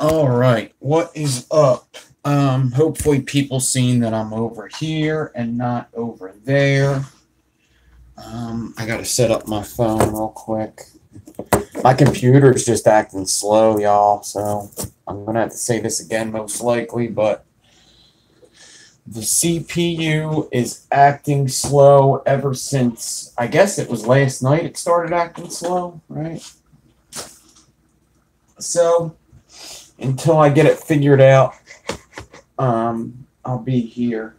All right, what is up? Hopefully people seen that I'm over here and not over there. I gotta set up my phone real quick. My computer's just acting slow, y'all, so I'm gonna have to say this again most likely, but the CPU is acting slow ever since, I guess it was last night it started acting slow, right? So, until I get it figured out, I'll be here.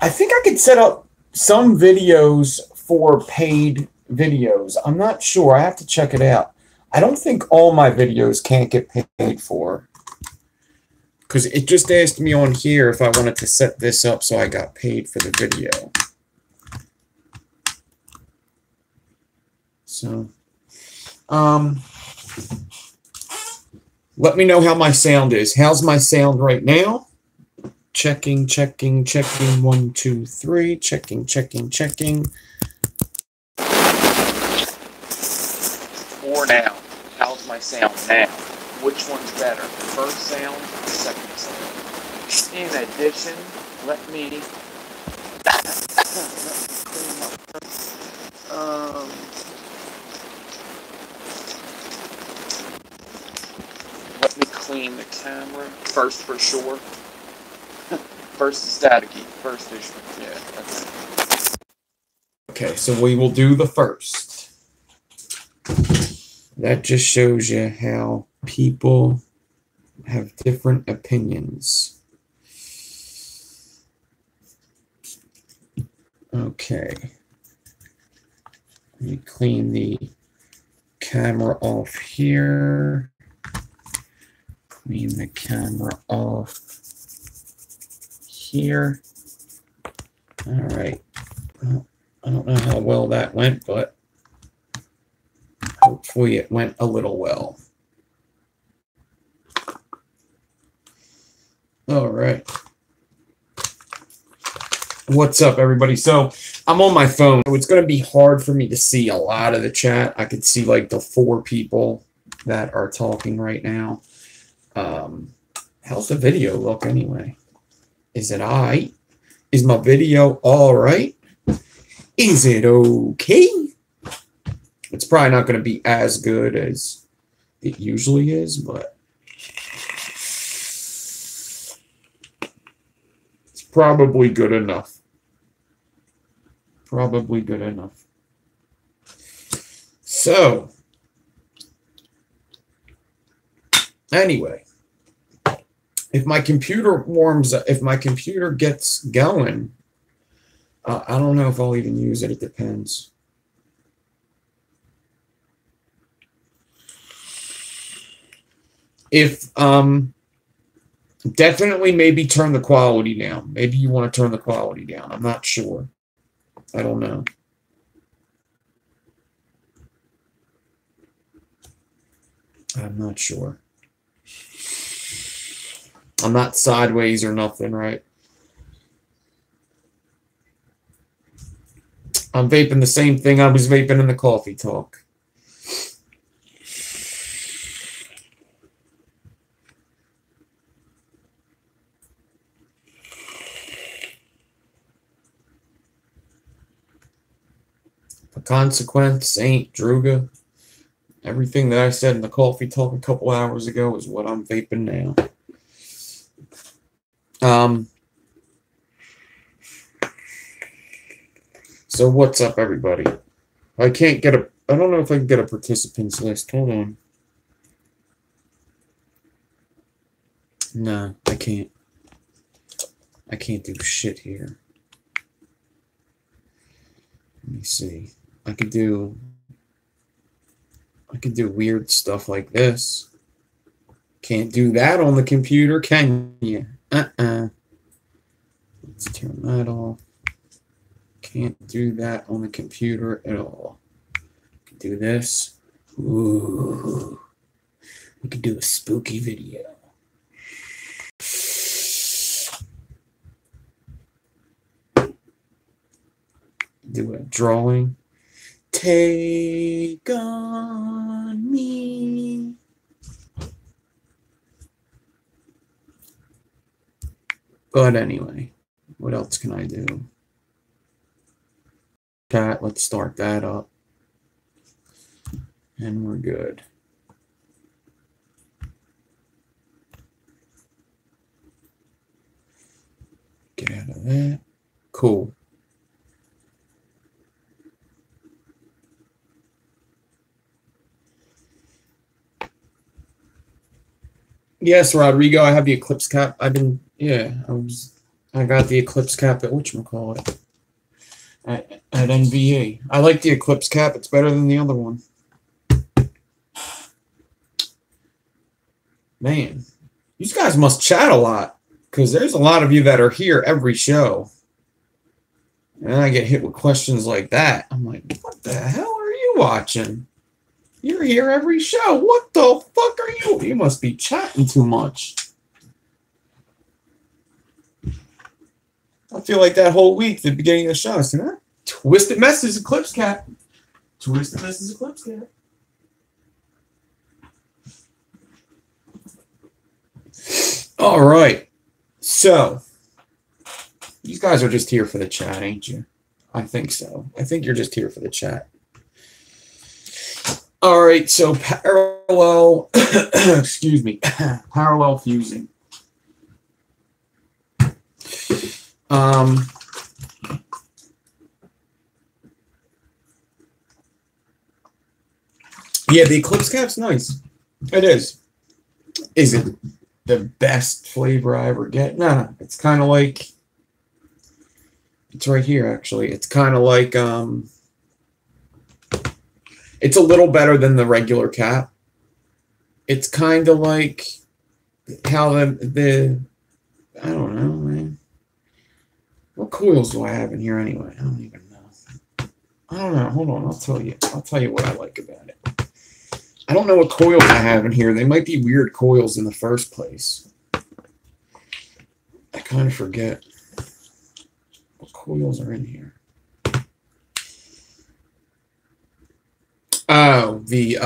I think I could set up some videos for paid videos. I'm not sure. I have to check it out. I don't think all my videos can't get paid for. Because it just asked me on here if I wanted to set this up so I got paid for the video. So, let me know how my sound is. How's my sound right now? Checking, checking, checking. 1, 2, 3. Checking, checking, checking. Or now. How's my sound now? Which one's better? The first sound or the second sound? In addition, let me clean the camera first for sure. First is staticky. First is, yeah. Okay, so we will do the first. That just shows you how people have different opinions. Okay. Let me clean the camera off here. Clean the camera off here. All right. Well, I don't know how well that went, but hopefully it went a little well. All right. What's up, everybody? So I'm on my phone, so it's going to be hard for me to see a lot of the chat. I could see like the 4 people that are talking right now. How's the video look anyway? Is it all right? Is my video all right? Is it okay? It's probably not going to be as good as it usually is, but it's probably good enough. Probably good enough. So, anyway, if my computer warms up, if my computer gets going, I don't know if I'll even use it. It depends. If, definitely maybe turn the quality down. Maybe you want to turn the quality down. I'm not sure. I don't know. I'm not sure. I'm not sideways or nothing, right? I'm vaping the same thing I was vaping in the coffee talk. The consequence ain't Druga. Everything that I said in the coffee talk a couple hours ago is what I'm vaping now. So what's up, everybody? I don't know if I can get a participants list. Hold on. No, I can't. I can't do shit here. Let me see. I could do weird stuff like this. Can't do that on the computer, can you? Let's turn that off. Can't do that on the computer at all. Can do this. Ooh. We could do a spooky video. Do a drawing. Take on me. But anyway, what else can I do? Chat, let's start that up. And we're good. Get out of that. Cool. Yes, Rodrigo, I have the Eclipse cap. I got the Eclipse cap at whatchamacallit. At NVA. I like the Eclipse cap. It's better than the other one. Man, these guys must chat a lot, because there's a lot of you that are here every show. And I get hit with questions like that. I'm like, what the hell are you watching? You're here every show. What the fuck are you? You must be chatting too much. I feel like that whole week, the beginning of the show, I said, huh? Twisted Messes Eclipse cap. Twisted Messes Eclipse cap. All right. So, you guys are just here for the chat, ain't you? I think so. I think you're just here for the chat. All right, so parallel, excuse me, parallel fusing. Yeah, the Eclipse cap's nice. It is. Is it the best flavor I ever get? Nah, it's kind of like, it's right here, actually. It's kind of like, it's a little better than the regular cap. It's kind of like how the I don't know, man. What coils do I have in here anyway? I don't even know. I don't know. Hold on, I'll tell you. I'll tell you what I like about it. I don't know what coils I have in here. They might be weird coils in the first place. I kind of forget what coils are in here. Oh, the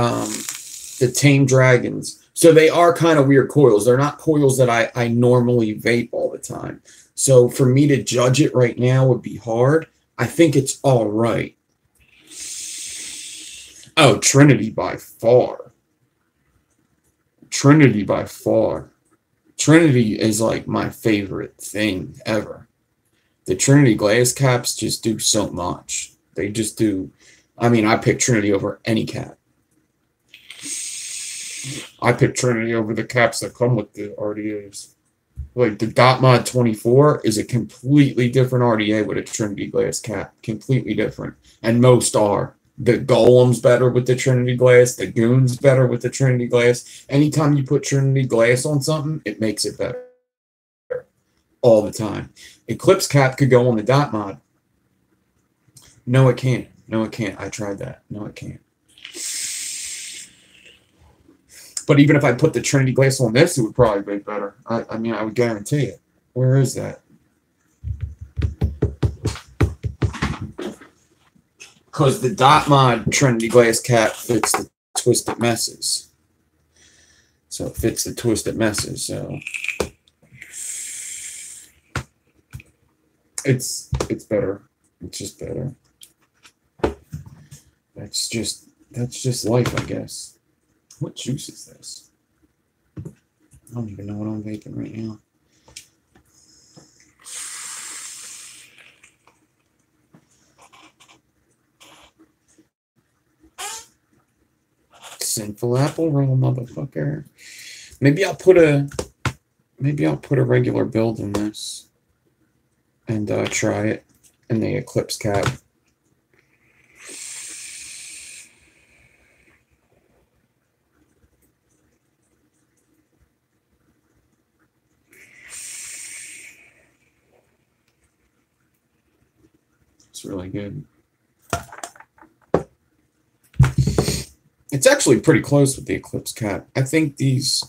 Tame Dragons. So they are kind of weird coils. They're not coils that I normally vape all the time. So for me to judge it right now would be hard. I think it's all right. Oh, Trinity by far. Trinity by far. Trinity is like my favorite thing ever. The Trinity glass caps just do so much. They just do. I mean, I pick Trinity over any cap. I pick Trinity over the caps that come with the RDAs. Like the Dot Mod 24 is a completely different RDA with a Trinity glass cap. Completely different. And most are. The Golem's better with the Trinity glass. The Goon's better with the Trinity glass. Anytime you put Trinity glass on something, it makes it better. All the time. Eclipse cap could go on the Dot Mod. No, it can't. No, it can't. I tried that. No, it can't. But even if I put the Trinity glass on this, it would probably be better. I mean, I would guarantee it. Where is that? Because the Dot Mod Trinity glass cap fits the Twisted Messes. So it fits the Twisted Messes. So it's better. It's just better. That's just life, I guess. What juice is this? I don't even know what I'm vaping right now. Sinful apple roll, motherfucker. Maybe I'll put a regular build in this and try it in the Eclipse cap. It's really good. It's actually pretty close with the Eclipse cap. I think these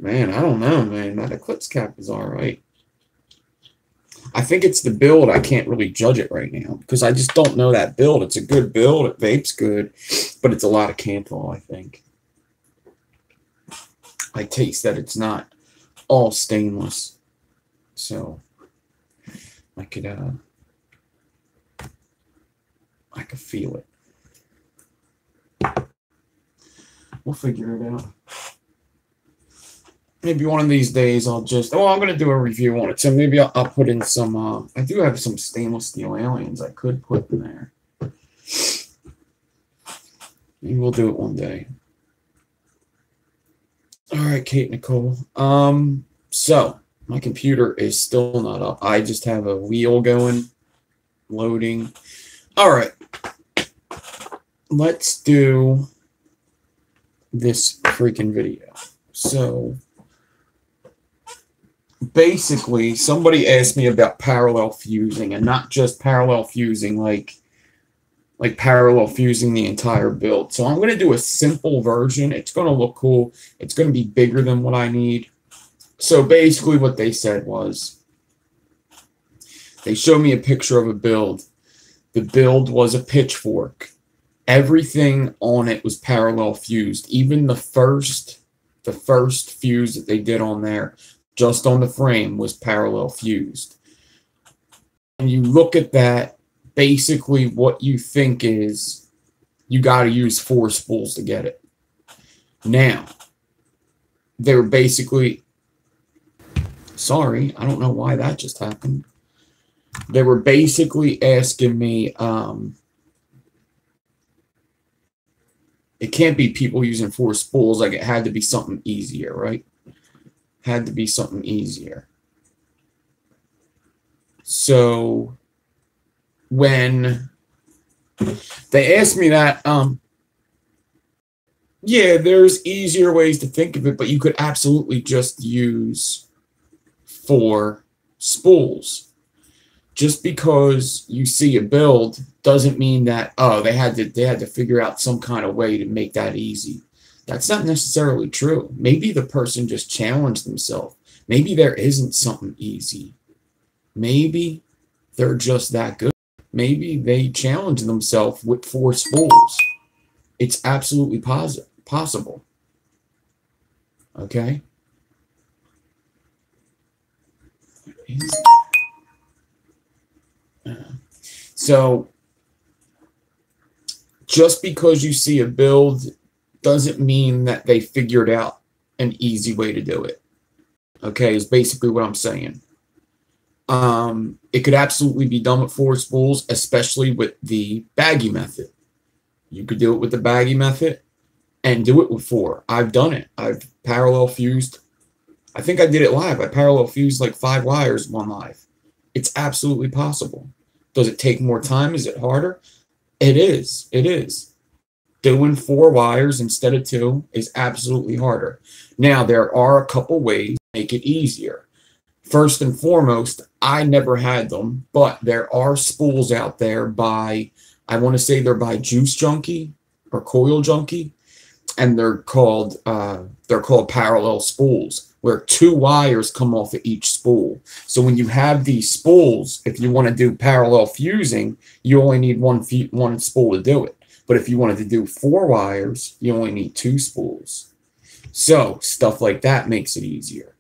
Man, I don't know, man. That Eclipse cap is all right. I think it's the build. I can't really judge it right now because I just don't know that build. It's a good build. It vapes good, but it's a lot of Canthol, I think. I taste that it's not all stainless. So I could feel it. We'll figure it out. Maybe one of these days I'll just... Oh, I'm going to do a review on it. So maybe I'll put in some... I do have some stainless steel aliens I could put in there. Maybe we'll do it one day. All right, Kate Nicole. So my computer is still not up. I just have a wheel going, loading. All right. Let's do this freaking video. So... basically, somebody asked me about parallel fusing, and not just parallel fusing, like parallel fusing the entire build. So I'm going to do a simple version. It's going to look cool. It's going to be bigger than what I need. So basically what they said was, they showed me a picture of a build. The build was a pitchfork. Everything on it was parallel fused. Even the first fuse that they did on there, just on the frame, was parallel fused. And you look at that, basically what you think is you got to use 4 spools to get it. Now, they were basically... Sorry, I don't know why that just happened. They were basically asking me... it can't be people using 4 spools. Like, it had to be something easier, right? Had to be something easier. So when they asked me that, yeah, there's easier ways to think of it, but you could absolutely just use 4 spools. Just because you see a build doesn't mean that, oh, they had to figure out some kind of way to make that easy. That's not necessarily true. Maybe the person just challenged themselves. Maybe there isn't something easy. Maybe they're just that good. Maybe they challenge themselves with 4 spools. It's absolutely possible. Okay? So, just because you see a build doesn't mean that they figured out an easy way to do it. Okay, is basically what I'm saying. It could absolutely be done with 4 spools, especially with the baggy method. You could do it with the baggy method and do it with 4. I've done it. I've parallel fused. I think I did it live. I parallel fused like 5 wires one live. It's absolutely possible. Does it take more time? Is it harder? It is. It is. Doing 4 wires instead of 2 is absolutely harder. Now, there are a couple ways to make it easier. First and foremost, I never had them, but there are spools out there by, I want to say they're by Juice Junkie or Coil Junkie, and they're called parallel spools, where 2 wires come off of each spool. So when you have these spools, if you want to do parallel fusing, you only need one spool to do it. But if you wanted to do 4 wires, you only need 2 spools. So stuff like that makes it easier.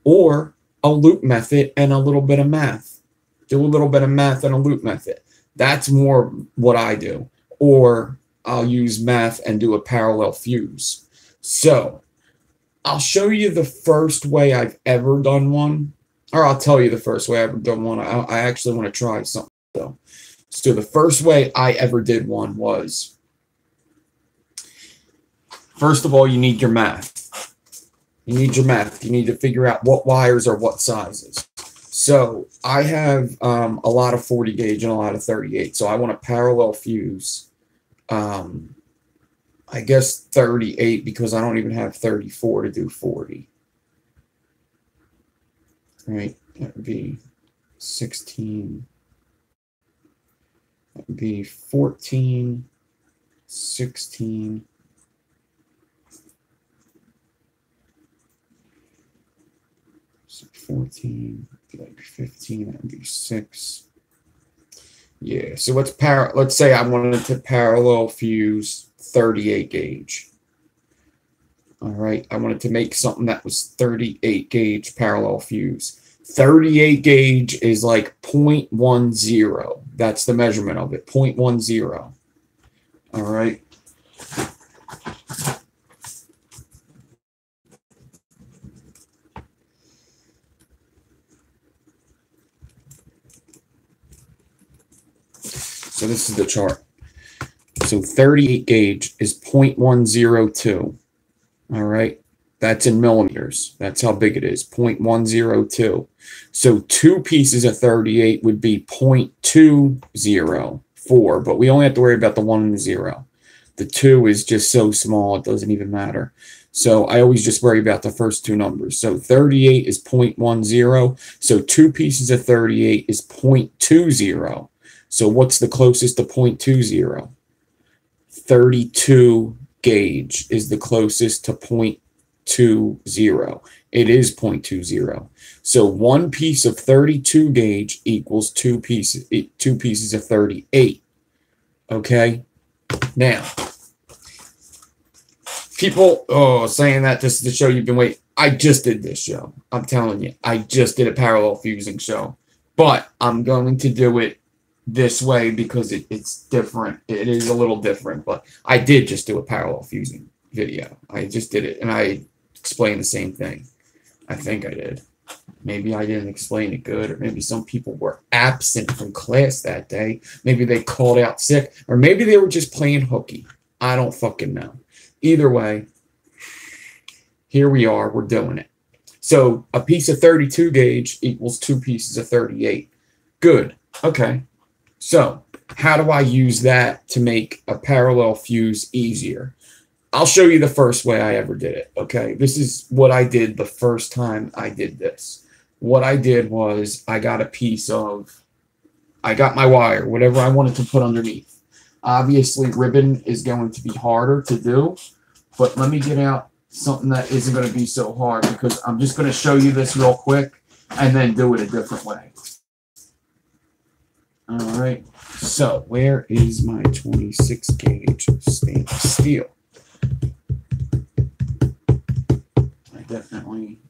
Or a loop method and a little bit of math. Do a little bit of math and a loop method. That's more what I do. Or I'll use math and do a parallel fuse. So I'll show you the first way I've ever done one. Or I'll tell you the first way I've ever done one. I actually want to try something though. So the first way I ever did one was, first of all, you need your math. You need your math. You need to figure out what wires are what sizes. So I have a lot of 40 gauge and a lot of 38. So I want to parallel fuse, I guess 38, because I don't even have 34 to do 40. Right? That would be 16. That would be 14, 16. So 14, like 15, that would be 6. Yeah, so let's say I wanted to parallel fuse 38 gauge. All right, I wanted to make something that was 38 gauge parallel fuse. 38 gauge is like 0.10. That's the measurement of it, 0.10. All right. So this is the chart. So 38 gauge is 0.102. All right. That's in millimeters. That's how big it is, 0.102. So 2 pieces of 38 would be 0.204, but we only have to worry about the 1 and the 0. The 2 is just so small, it doesn't even matter. So I always just worry about the first 2 numbers. So 38 is 0.10. So 2 pieces of 38 is 0.20. So what's the closest to 0.20? 32 gauge is the closest to 0.20. It is 0.20. So 1 piece of 32 gauge equals 2 pieces of 38. Okay? Now, people saying that this is the show you've been waiting. I just did this show. I'm telling you. I just did a parallel fusing show. But I'm going to do it this way because it's different. It is a little different, but I did just do a parallel fusing video. I just did it, and I explained the same thing. I think I did. Maybe I didn't explain it good, or maybe some people were absent from class that day. Maybe they called out sick, or maybe they were just playing hooky. I don't fucking know. Either way, here we are. We're doing it. So a piece of 32 gauge equals 2 pieces of 38. Good. Okay. So how do I use that to make a parallel fuse easier? I'll show you the first way I ever did it, okay? This is what I did the first time I did this. What I did was I got my wire, whatever I wanted to put underneath. Obviously, ribbon is going to be harder to do, but let me get out something that isn't going to be so hard because I'm just going to show you this real quick and then do it a different way. All right, so where is my 26 gauge stainless steel? I definitely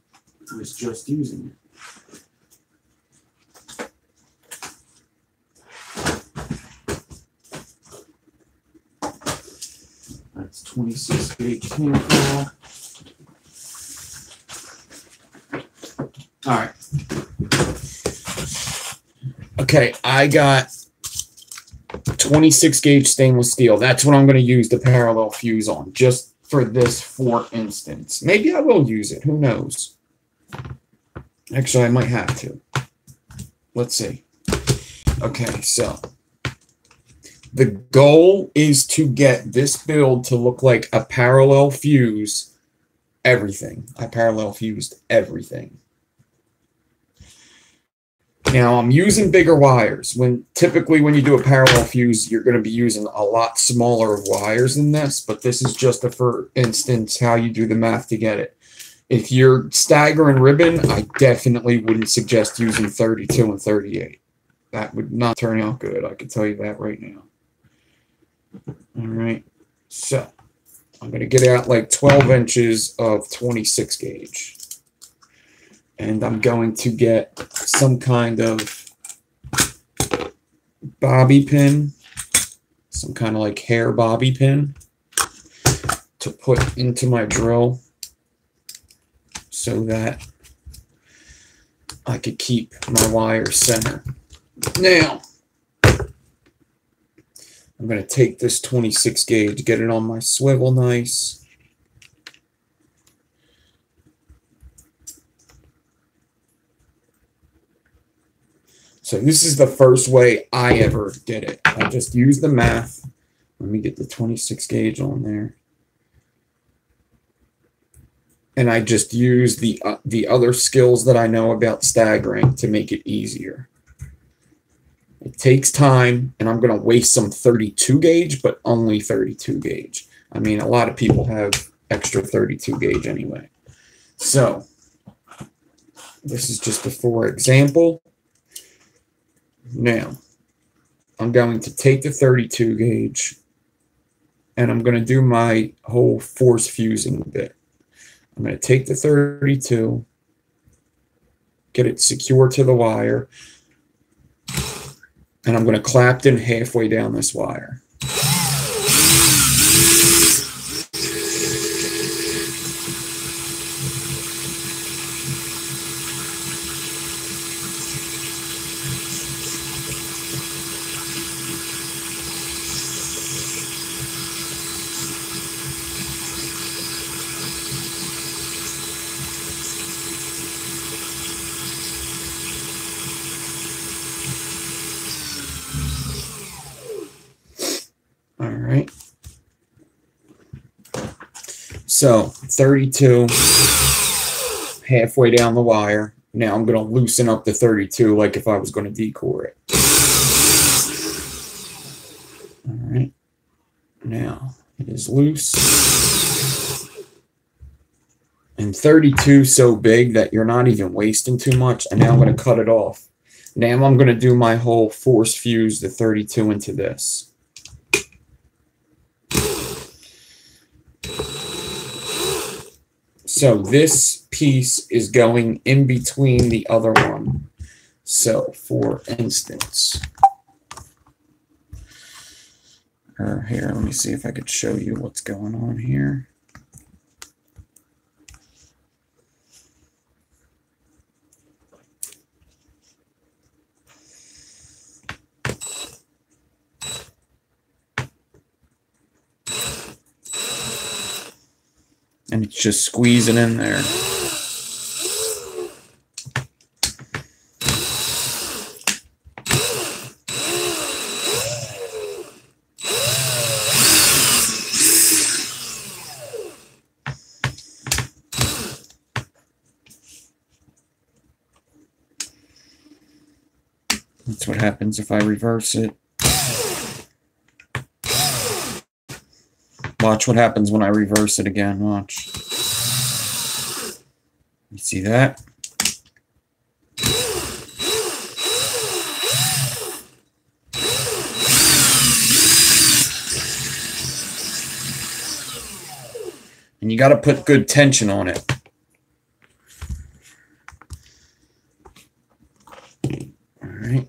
was just using it. That's 26 gauge tinfoil. All right. Okay, I got 26 gauge stainless steel. That's what I'm going to use the parallel fuse on, just for this for instance. Maybe I will use it. Who knows? Actually, I might have to. Let's see. Okay, so the goal is to get this build to look like a parallel fuse everything. I parallel fused everything. Now, I'm using bigger wires. Typically, when you do a parallel fuse, you're going to be using a lot smaller of wires than this, but this is just for instance how you do the math to get it. If you're staggering ribbon, I definitely wouldn't suggest using 32 and 38. That would not turn out good. I can tell you that right now. All right. So, I'm going to get out like 12 inches of 26 gauge. And I'm going to get some kind of bobby pin, some kind of like hair bobby pin to put into my drill so that I could keep my wire center. Now, I'm going to take this 26 gauge, get it on my swivel nice. So this is the first way I ever did it. I just used the math. Let me get the 26 gauge on there. And I just used the other skills that I know about staggering to make it easier. It takes time, and I'm going to waste some 32 gauge, but only 32 gauge. I mean, a lot of people have extra 32 gauge anyway. So This is just a for example. Now, I'm going to take the 32 gauge and I'm going to do my whole force fusing bit. I'm going to take the 32, get it secure to the wire, and I'm going to clap it halfway down this wire. All right. So 32, halfway down the wire. Now I'm going to loosen up the 32 like if I was going to decore it. All right. Now it is loose. And 32 so big that you're not even wasting too much. And now I'm going to cut it off. Now I'm going to do my whole force fuse the 32 into this. So this piece is going in between the other one. So for instance, here, let me see if I could show you what's going on here. And it's just squeezing in there. That's what happens if I reverse it. Watch what happens when I reverse it again. Watch. You see that? And you got to put good tension on it. All right.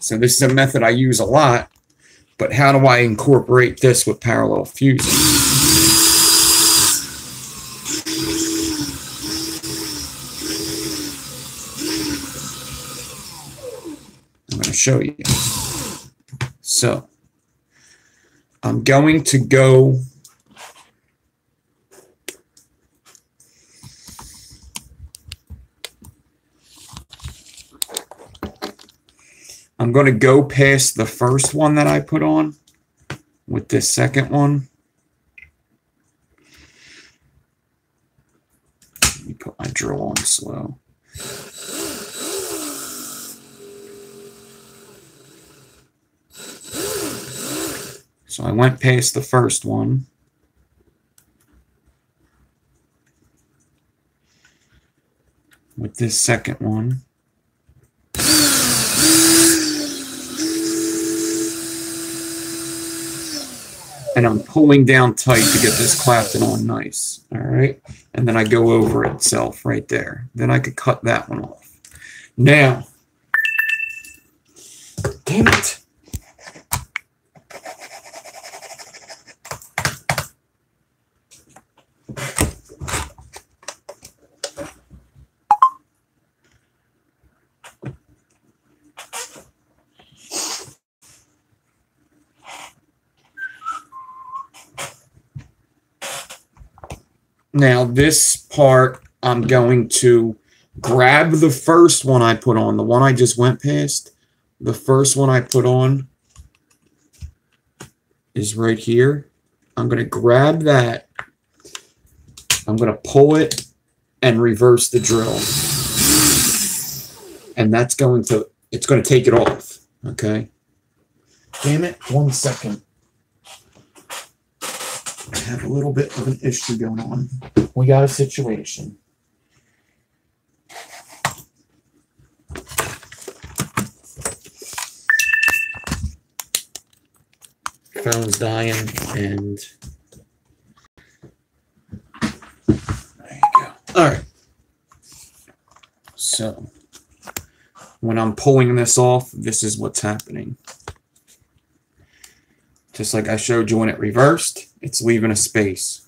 So this is a method I use a lot, but how do I incorporate this with parallel fusing? I'm going to show you. So I'm going to go past the first one that I put on with this second one. Let me put my drill on slow. So I went past the first one. With this second one. And I'm pulling down tight to get this clapped on nice. All right. And then I go over itself right there. Then I could cut that one off. Now, damn it. Now this part, I'm going to grab the first one I put on, the one I just went past. The first one I put on is right here. I'm going to grab that, I'm going to pull it and reverse the drill. And that's going to, it's going to take it off. Okay. Damn it. 1 second. I have a little bit of an issue going on. We got a situation. Phone's dying, and there you go. All right. So when I'm pulling this off, this is what's happening. Just like I showed you when it reversed, it's leaving a space.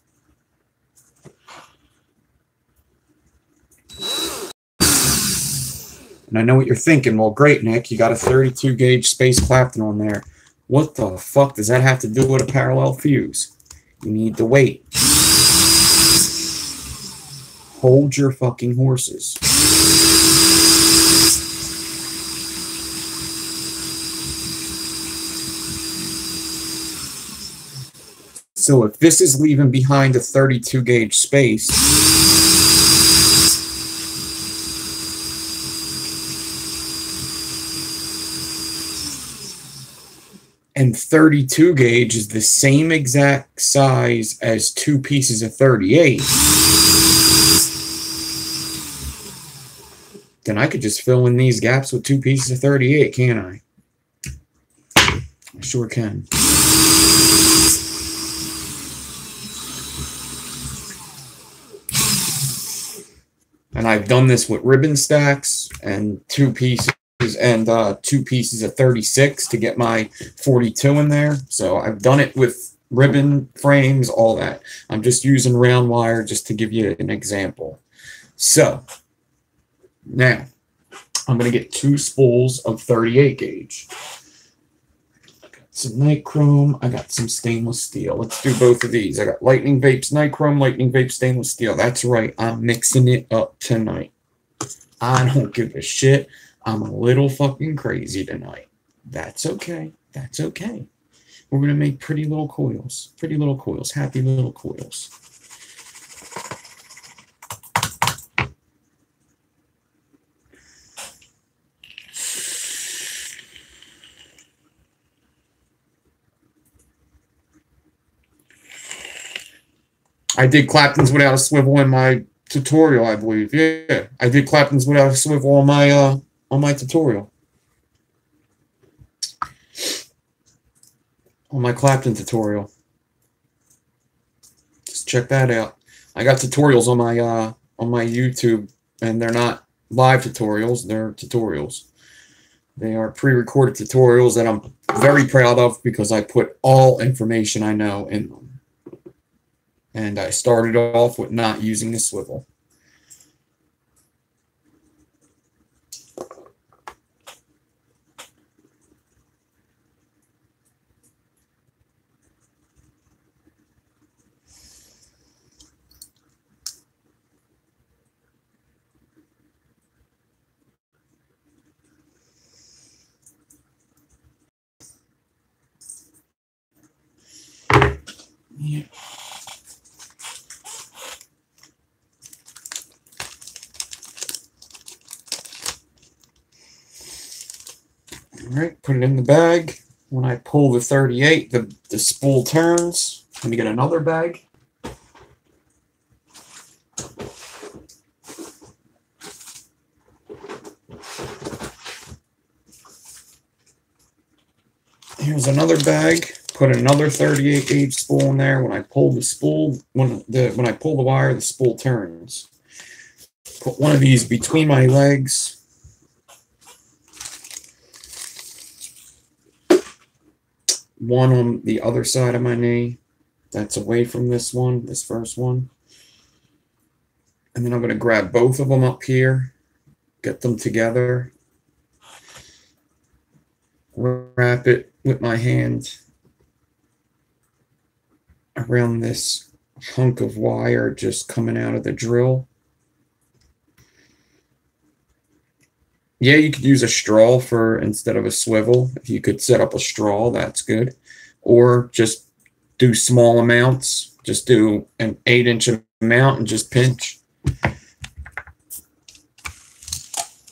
And I know what you're thinking. Well, great, Nick. You got a 32 gauge space Clapton on there. What the fuck does that have to do with a parallel fuse? You need to wait. Hold your fucking horses. So if this is leaving behind a 32 gauge space, and 32 gauge is the same exact size as 2 pieces of 38, then I could just fill in these gaps with 2 pieces of 38, can't I? I sure can. And I've done this with ribbon stacks and 2 pieces and 2 pieces of 36 to get my 42 in there. So I've done it with ribbon frames, all that. I'm just using round wire just to give you an example. So now I'm going to get 2 spools of 38 gauge. I got some nichrome. I got some stainless steel. Let's do both of these. I got Lightning Vapes nichrome, Lightning Vape stainless steel. That's right. I'm mixing it up tonight. I don't give a shit. I'm a little fucking crazy tonight. That's okay. That's okay. We're going to make pretty little coils. Pretty little coils. Happy little coils. I did Claptons without a swivel in my tutorial, I believe. Yeah, I did Claptons without a swivel on my tutorial. On my Clapton tutorial. Just check that out. I got tutorials on my YouTube, and they're not live tutorials, they're tutorials. They are pre-recorded tutorials that I'm very proud of because I put all information I know in them. And I started off with not using a swivel. Yeah. All right, put it in the bag. When I pull the 38, the spool turns. Let me get another bag. Here's another bag. Put another 38 gauge spool in there. When I pull the spool, when I pull the wire, the spool turns. Put one of these between my legs. One on the other side of my knee. That's away from this one, this first one. And then I'm going to grab both of them up here. Get them together. Wrap it with my hand around this hunk of wire just coming out of the drill. Yeah, you could use a straw for instead of a swivel. If you could set up a straw, that's good. Or just do small amounts. Just do an 8-inch amount and just pinch.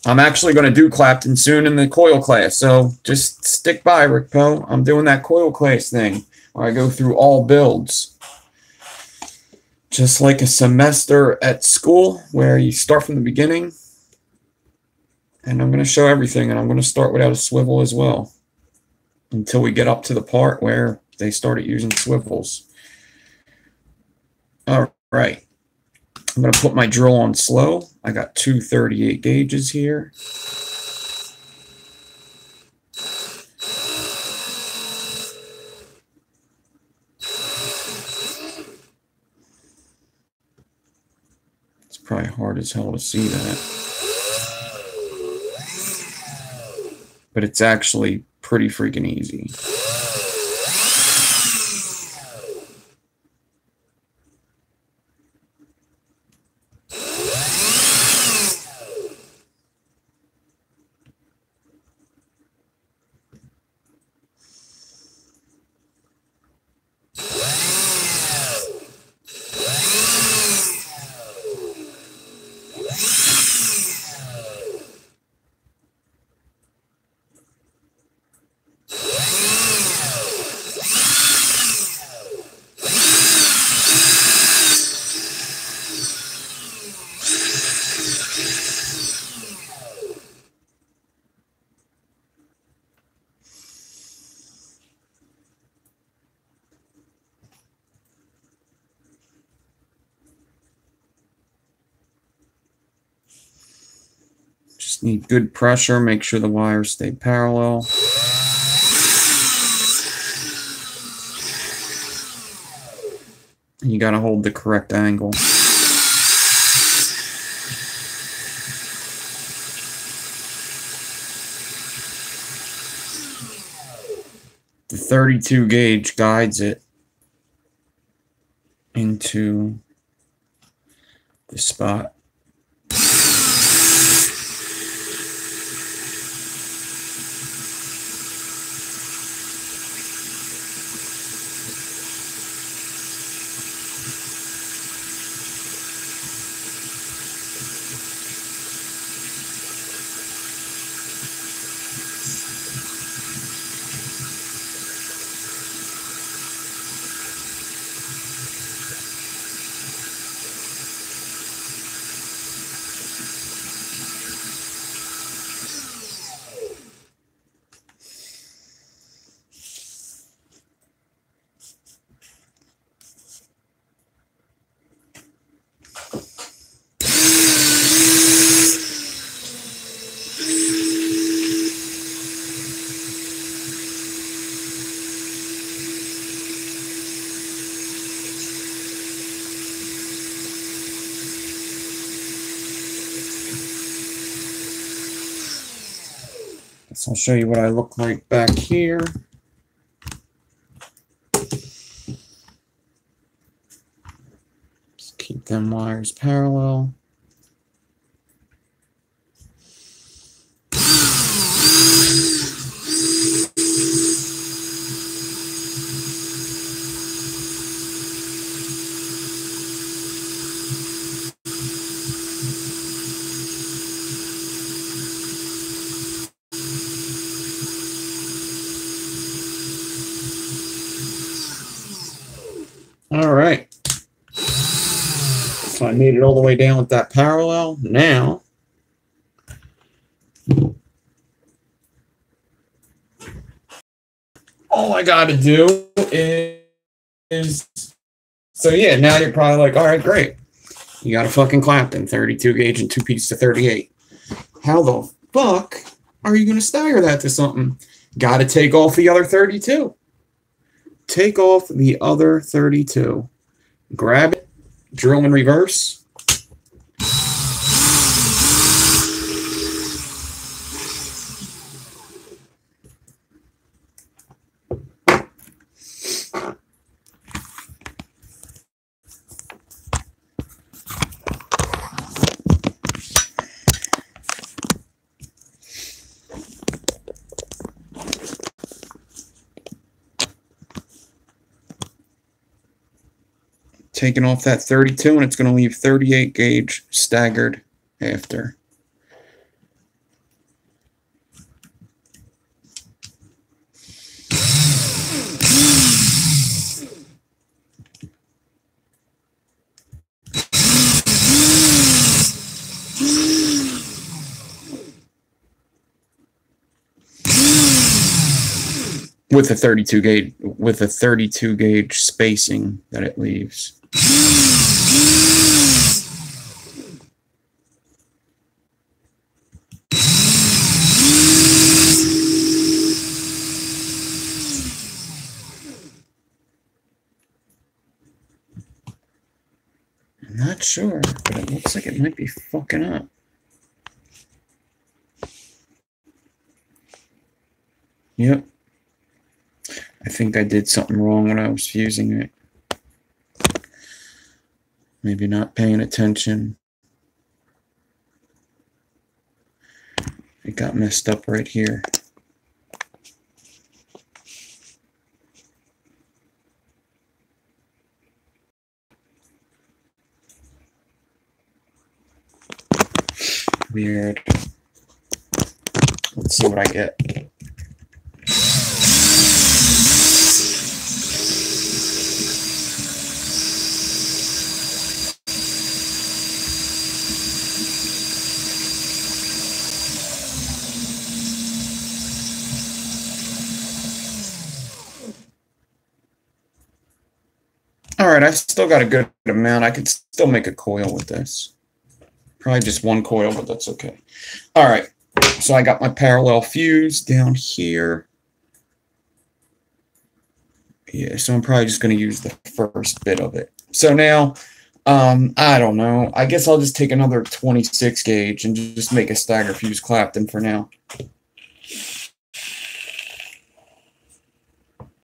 I'm actually going to do Clapton soon in the coil class, so just stick by, Rick Poe. I'm doing that coil class thing where I go through all builds. Just like a semester at school where you start from the beginning. And I'm going to show everything, and I'm going to start without a swivel as well until we get up to the part where they started using swivels. All right. I'm going to put my drill on slow. I got two 38 gauges here. It's probably hard as hell to see that. But it's actually pretty freaking easy. Just need good pressure, make sure the wires stay parallel. And you got to hold the correct angle. The 32 gauge guides it into the spot. So I'll show you what I look like back here. Just keep them wires parallel. All right. So I made it all the way down with that parallel. Now, all I got to do is, so yeah, now you're probably like, all right, great. You got a fucking Clapton 32 gauge and 2-piece to 38. How the fuck are you going to stagger that to something? Got to take off the other 32. Take off the other 32. Grab it, drill in reverse. taking off that 32, and it's going to leave 38 gauge staggered after. With a 32 gauge spacing that it leaves. I'm not sure, but it looks like it might be fucking up. Yep. I think I did something wrong when I was fusing it. Maybe not paying attention. It got messed up right here. Weird. Let's see what I get. All right, I've still got a good amount. I could still make a coil with this. Probably just one coil, but that's okay. All right, so I got my parallel fuse down here. Yeah, so I'm probably just going to use the first bit of it. So now, I don't know. I guess I'll just take another 26 gauge and just make a stagger fuse Clapton for now.